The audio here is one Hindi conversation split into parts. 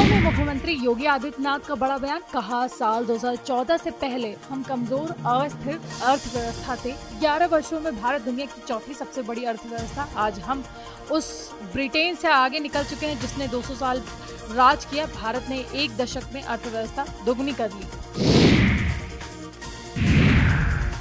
में मुख्यमंत्री योगी आदित्यनाथ का बड़ा बयान। कहा, साल 2014 से पहले हम कमजोर अस्थिर अर्थव्यवस्था थे। 11 वर्षों में भारत दुनिया की चौथी सबसे बड़ी अर्थव्यवस्था। आज हम उस ब्रिटेन से आगे निकल चुके हैं जिसने 200 साल राज किया। भारत ने एक दशक में अर्थव्यवस्था दोगुनी कर ली।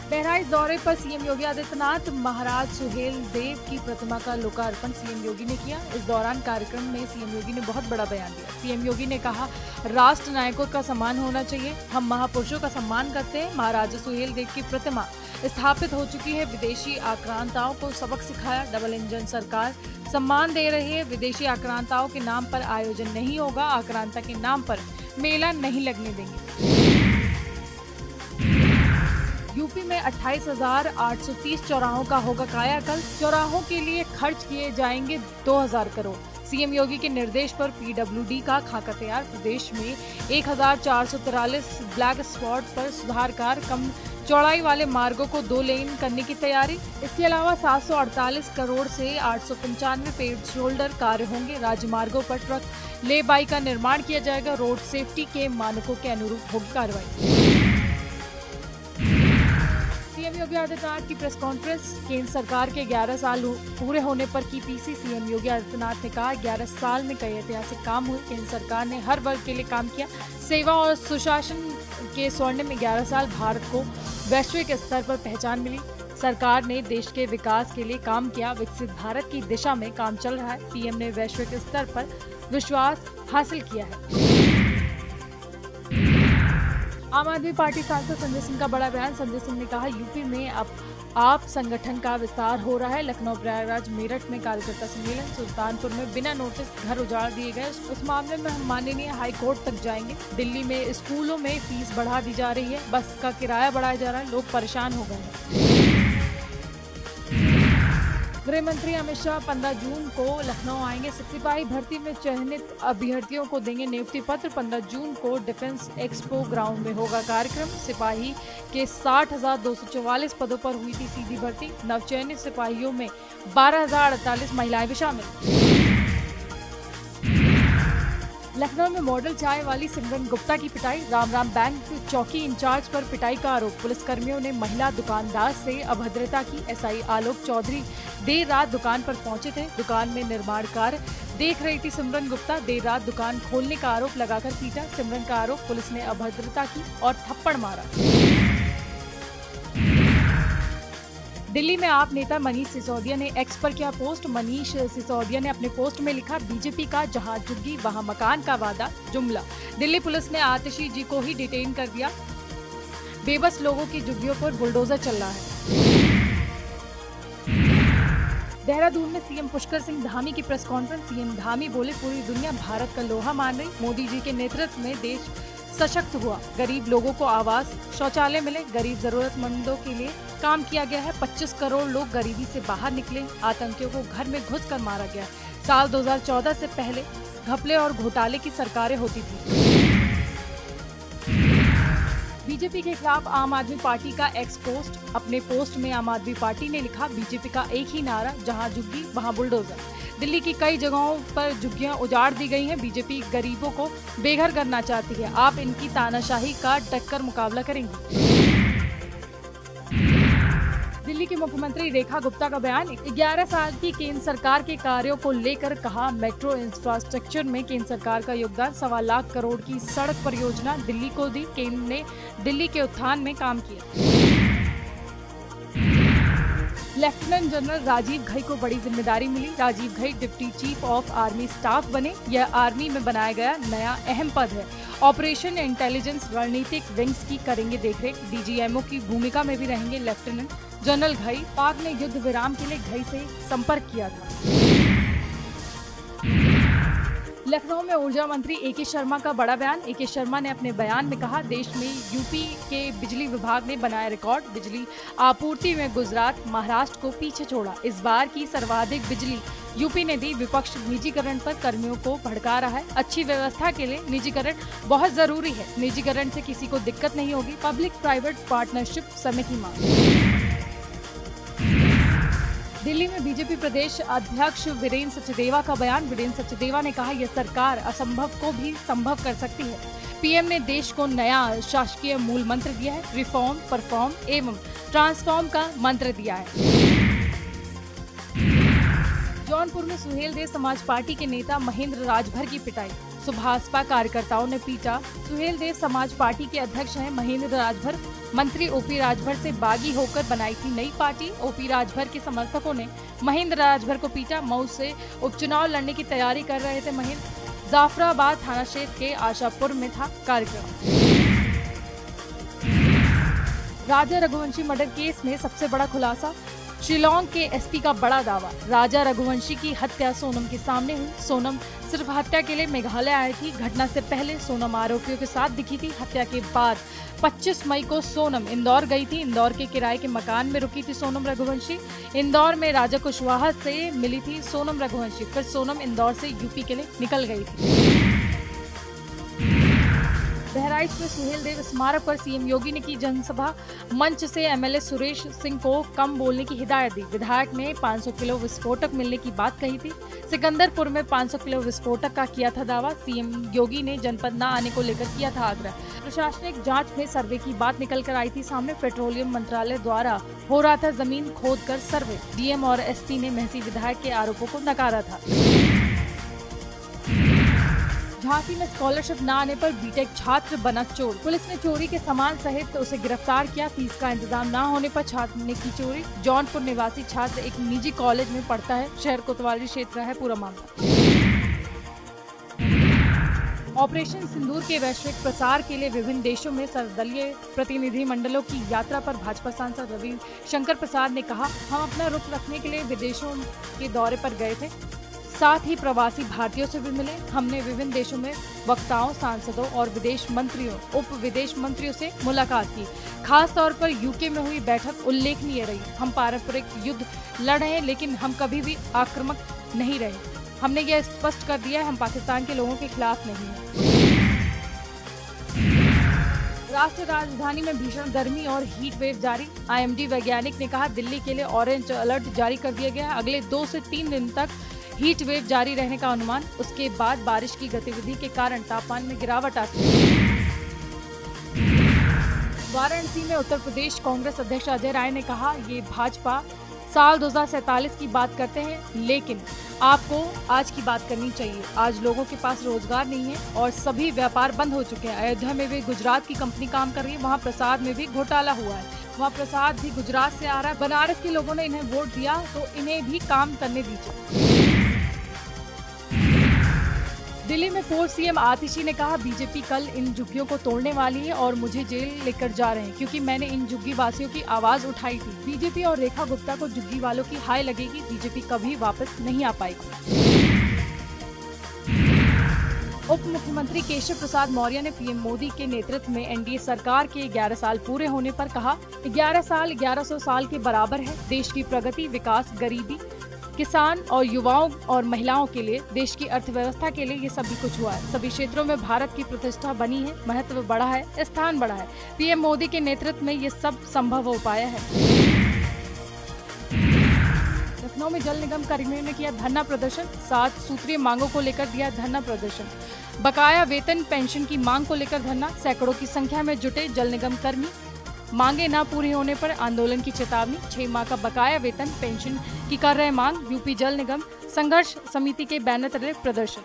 बहराइच दौरे पर सीएम योगी आदित्यनाथ। महाराज सुहेल देव की प्रतिमा का लोकार्पण सीएम योगी ने किया। इस दौरान कार्यक्रम में सीएम योगी ने बहुत बड़ा बयान दिया। सीएम योगी ने कहा, राष्ट्र नायकों का सम्मान होना चाहिए। हम महापुरुषों का सम्मान करते हैं। महाराजा सुहेल देव की प्रतिमा स्थापित हो चुकी है। विदेशी आक्रांताओं को सबक सिखाया। डबल इंजन सरकार सम्मान दे रही है। विदेशी आक्रांताओं के नाम पर आयोजन नहीं होगा। आक्रांता के नाम पर मेला नहीं लगने देंगे। यूपी में 28,830 चौराहों का होगा कायाकल्प। चौराहों के लिए खर्च किए जाएंगे 2,000 करोड़। सीएम योगी के निर्देश पर पीडब्ल्यूडी का खाका तैयार। प्रदेश में 1,443 ब्लैक स्पॉट पर सुधार कार्य। कम चौड़ाई वाले मार्गों को 2 लेन करने की तैयारी। इसके अलावा 748 करोड़ से 895 पेड शोल्डर कार्य होंगे। राजमार्गों पर ट्रक ले बाई का निर्माण किया जाएगा। रोड सेफ्टी के मानकों के अनुरूप होगी कार्रवाई। सीएम योगी आदित्यनाथ की प्रेस कॉन्फ्रेंस। केंद्र सरकार के 11 साल पूरे होने पर की पीसी। सीएम योगी आदित्यनाथ ने कहा, 11 साल में कई ऐतिहासिक काम हुए। केंद्र सरकार ने हर वर्ग के लिए काम किया। सेवा और सुशासन के स्वर्णिम 11 साल भारत को वैश्विक स्तर पर पहचान मिली। सरकार ने देश के विकास के लिए काम किया। विकसित भारत की दिशा में काम चल रहा है। पीएम ने वैश्विक स्तर पर विश्वास हासिल किया है। आम आदमी पार्टी सांसद संजय सिंह का बड़ा बयान। संजय सिंह ने कहा, यूपी में अब आप संगठन का विस्तार हो रहा है। लखनऊ, प्रयागराज, मेरठ में कार्यकर्ता सम्मेलन। सुल्तानपुर में बिना नोटिस घर उजाड़ दिए गए। उस मामले में हम माननीय हाई कोर्ट तक जाएंगे। दिल्ली में स्कूलों में फीस बढ़ा दी जा रही है। बस का किराया बढ़ाया जा रहा है। लोग परेशान हो गए हैं। गृह मंत्री अमित शाह 15 जून को लखनऊ आएंगे। सिपाही भर्ती में चयनित अभ्यर्थियों को देंगे नियुक्ति पत्र। 15 जून को डिफेंस एक्सपो ग्राउंड में होगा कार्यक्रम। सिपाही के 60,244 पदों पर हुई थी सीधी भर्ती। नवचयनित सिपाहियों में 12,048 महिलाएं भी शामिल। लखनऊ में मॉडल चाय वाली सिमरन गुप्ता की पिटाई। राम बैंक चौकी इंचार्ज पर पिटाई का आरोप। पुलिसकर्मियों ने महिला दुकानदार से अभद्रता की। एसआई आलोक चौधरी देर रात दुकान पर पहुंचे थे। दुकान में निर्माण कार्य देख रही थी सिमरन गुप्ता। देर रात दुकान खोलने का आरोप लगाकर पीटा। सिमरन का आरोप, पुलिस ने अभद्रता की और थप्पड़ मारा। दिल्ली में आप नेता मनीष सिसोदिया ने एक्स पर किया पोस्ट। मनीष सिसोदिया ने अपने पोस्ट में लिखा, बीजेपी का जहां झुग्गी वहां मकान का वादा जुमला। दिल्ली पुलिस ने आतिशी जी को ही डिटेन कर दिया। बेबस लोगों की झुग्गियों पर बुलडोजर चल रहा है। देहरादून में सीएम पुष्कर सिंह धामी की प्रेस कॉन्फ्रेंस। सीएम धामी बोले, पूरी दुनिया भारत का लोहा मान रही। मोदी जी के नेतृत्व में देश सशक्त हुआ। गरीब लोगों को आवास, शौचालय मिले। गरीब जरूरतमंदों के लिए काम किया गया है। 25 करोड़ लोग गरीबी से बाहर निकले। आतंकियों को घर में घुसकर मारा गया। साल 2014 से पहले घपले और घोटाले की सरकारें होती थी। बीजेपी के खिलाफ आम आदमी पार्टी का एक्स पोस्ट। अपने पोस्ट में आम आदमी पार्टी ने लिखा, बीजेपी का एक ही नारा, जहां झुग्गी वहां बुलडोजर। दिल्ली की कई जगहों पर झुग्गियां उजाड़ दी गई हैं। बीजेपी गरीबों को बेघर करना चाहती है। आप इनकी तानाशाही का डटकर मुकाबला करेंगे। दिल्ली की मुख्यमंत्री रेखा गुप्ता का बयान। 11 साल की केंद्र सरकार के कार्यों को लेकर कहा, मेट्रो इंफ्रास्ट्रक्चर में केंद्र सरकार का योगदान। 1.25 लाख करोड़ की सड़क परियोजना दिल्ली को दी। केंद्र ने दिल्ली के उत्थान में काम किया। लेफ्टिनेंट जनरल राजीव घई को बड़ी जिम्मेदारी मिली। Rajiv Ghai deputy chief of army staff बने। यह आर्मी में बनाया गया नया अहम पद है। ऑपरेशन इंटेलिजेंस रणनीतिक विंग्स की करेंगे देखरेख। डीजीएमओ की भूमिका में भी रहेंगे लेफ्टिनेंट जनरल घई। पाक ने युद्ध विराम के लिए घई से संपर्क किया था। लखनऊ में ऊर्जा मंत्री एके शर्मा का बड़ा बयान। एके शर्मा ने अपने बयान में कहा, देश में यूपी के बिजली विभाग ने बनाया रिकॉर्ड। बिजली आपूर्ति में गुजरात, महाराष्ट्र को पीछे छोड़ा। इस बार की सर्वाधिक बिजली यूपी ने दी। विपक्ष निजीकरण पर कर्मियों को भड़का रहा है। अच्छी व्यवस्था के लिए निजीकरण बहुत जरूरी है। निजीकरण से किसी को दिक्कत नहीं होगी। पब्लिक प्राइवेट पार्टनरशिप समय की मांग। दिल्ली में बीजेपी प्रदेश अध्यक्ष वीरेंद्र सचदेवा का बयान। वीरेंद्र सचदेवा ने कहा, यह सरकार असंभव को भी संभव कर सकती है। पीएम ने देश को नया शासकीय मूल मंत्र दिया है, रिफॉर्म, परफॉर्म एवं ट्रांसफॉर्म का मंत्र दिया है। जौनपुर में सुहेलदेव समाज पार्टी के नेता महेंद्र राजभर की पिटाई। सुभाषपा कार्यकर्ताओं ने पीटा। सुहेलदेव समाज पार्टी के अध्यक्ष हैं महेंद्र राजभर। मंत्री ओपी राजभर से बागी होकर बनाई थी नई पार्टी। ओपी राजभर के समर्थकों ने महेंद्र राजभर को पीटा। मऊ से उपचुनाव लड़ने की तैयारी कर रहे थे महेंद्र। जाफराबाद थाना क्षेत्र के आशापुर में था कार्यक्रम। राजा रघुवंशी मर्डर केस में सबसे बड़ा खुलासा। शिलांग के एसपी का बड़ा दावा। राजा रघुवंशी की हत्या सोनम के सामने हुई। सोनम सिर्फ हत्या के लिए मेघालय आई थी। घटना से पहले सोनम आरोपियों के साथ दिखी थी। हत्या के बाद 25 मई को सोनम इंदौर गई थी। इंदौर के किराए के मकान में रुकी थी सोनम रघुवंशी। इंदौर में राजा कुशवाहा से मिली थी सोनम रघुवंशी। फिर सोनम इंदौर से यूपी के लिए निकल गई थी। बहराइच में सुहेलदेव स्मारक पर सीएम योगी ने की जनसभा। मंच से एमएलए सुरेश सिंह को कम बोलने की हिदायत दी। विधायक ने 500 किलो विस्फोटक मिलने की बात कही थी। सिकंदरपुर में 500 किलो विस्फोटक का किया था दावा। सीएम योगी ने जनपद न आने को लेकर किया था आग्रह। प्रशासनिक जांच में सर्वे की बात निकल कर आई थी सामने। पेट्रोलियम मंत्रालय द्वारा हो रहा था जमीन खोद कर सर्वे। डीएम और एसपी ने महसी विधायक के आरोपों को नकारा था। झांसी में स्कॉलरशिप न आने पर बीटेक छात्र बना चोर। पुलिस ने चोरी के सामान सहित उसे गिरफ्तार किया। फीस का इंतजाम न होने पर छात्र ने की चोरी। जौनपुर निवासी छात्र एक निजी कॉलेज में पढ़ता है। शहर कोतवाली क्षेत्र है पूरा मामला। ऑपरेशन सिंदूर के वैश्विक प्रसार के लिए विभिन्न देशों में सर्वदलीय प्रतिनिधि मंडलों की यात्रा पर भाजपा सांसद रवि शंकर प्रसाद ने कहा, हम अपना रुख रखने के लिए विदेशों के दौरे पर गए थे। साथ ही प्रवासी भारतीयों से भी मिले। हमने विभिन्न देशों में वक्ताओं, सांसदों और विदेश मंत्रियों, उप विदेश मंत्रियों से मुलाकात की। खास तौर पर यूके में हुई बैठक उल्लेखनीय रही। हम पारंपरिक युद्ध लड़ रहे हैं, लेकिन हम कभी भी आक्रामक नहीं रहे। हमने यह स्पष्ट कर दिया है, हम पाकिस्तान के लोगों के खिलाफ नहीं हैं। राष्ट्रीय राजधानी में भीषण गर्मी और हीट वेव जारी। आईएमडी वैज्ञानिक ने कहा, दिल्ली के लिए ऑरेंज अलर्ट जारी कर दिया गया है। अगले 2 से 3 दिन तक हीट वेव जारी रहने का अनुमान। उसके बाद बारिश की गतिविधि के कारण तापमान में गिरावट आ सकती है। वाराणसी में उत्तर प्रदेश कांग्रेस अध्यक्ष अजय राय ने कहा, ये भाजपा साल 2047 की बात करते हैं, लेकिन आपको आज की बात करनी चाहिए। आज लोगों के पास रोजगार नहीं है और सभी व्यापार बंद हो चुके हैं। अयोध्या में भी गुजरात की कंपनी काम कर रही है। वहाँ प्रसाद में भी घोटाला हुआ है। वहाँ प्रसाद भी गुजरात से आ रहा है। बनारस के लोगों ने इन्हें वोट दिया तो इन्हें भी काम करने दीजिए। दिल्ली में पूर्व सीएम आतिशी ने कहा, बीजेपी कल इन झुग्गियों को तोड़ने वाली है और मुझे जेल लेकर जा रहे हैं, क्योंकि मैंने इन झुग्गी वासियों की आवाज उठाई थी। बीजेपी और रेखा गुप्ता को झुग्गी वालों की हाय लगेगी। बीजेपी कभी वापस नहीं आ पाएगी। उप मुख्यमंत्री केशव प्रसाद मौर्य ने पीएम मोदी के नेतृत्व में एनडीए सरकार के 11 साल पूरे होने पर कहा, 11 साल 1100 साल के बराबर है। देश की प्रगति, विकास, गरीबी, किसान और युवाओं और महिलाओं के लिए, देश की अर्थव्यवस्था के लिए ये सभी कुछ हुआ है। सभी क्षेत्रों में भारत की प्रतिष्ठा बनी है, महत्व बढ़ा है, स्थान बढ़ा है। पीएम मोदी के नेतृत्व में ये सब संभव हो पाया है। लखनऊ में जल निगम कर्मियों ने किया धरना प्रदर्शन। 7 सूत्रीय मांगों को लेकर दिया धरना प्रदर्शन। बकाया वेतन, पेंशन की मांग को लेकर धरना। सैकड़ों की संख्या में जुटे जल निगम कर्मी। मांगे न पूरी होने पर आंदोलन की चेतावनी। 6 माह का बकाया वेतन, पेंशन की कर रहे मांग। यूपी जल निगम संघर्ष समिति के बैनर तले प्रदर्शन।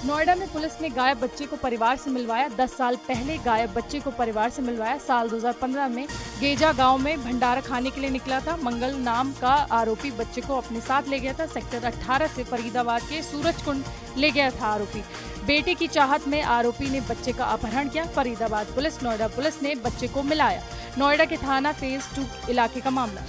नोएडा में पुलिस ने गायब बच्चे को परिवार से मिलवाया। 10 साल पहले गायब बच्चे को परिवार से मिलवाया। साल 2015 में गेजा गांव में भंडारा खाने के लिए निकला था। मंगल नाम का आरोपी बच्चे को अपने साथ ले गया था। सेक्टर 18 से फरीदाबाद के सूरजकुंड ले गया था आरोपी। बेटे की चाहत में आरोपी ने बच्चे का अपहरण किया। फरीदाबाद पुलिस, नोएडा पुलिस ने बच्चे को मिलाया। नोएडा के थाना फेज 2 इलाके का मामला।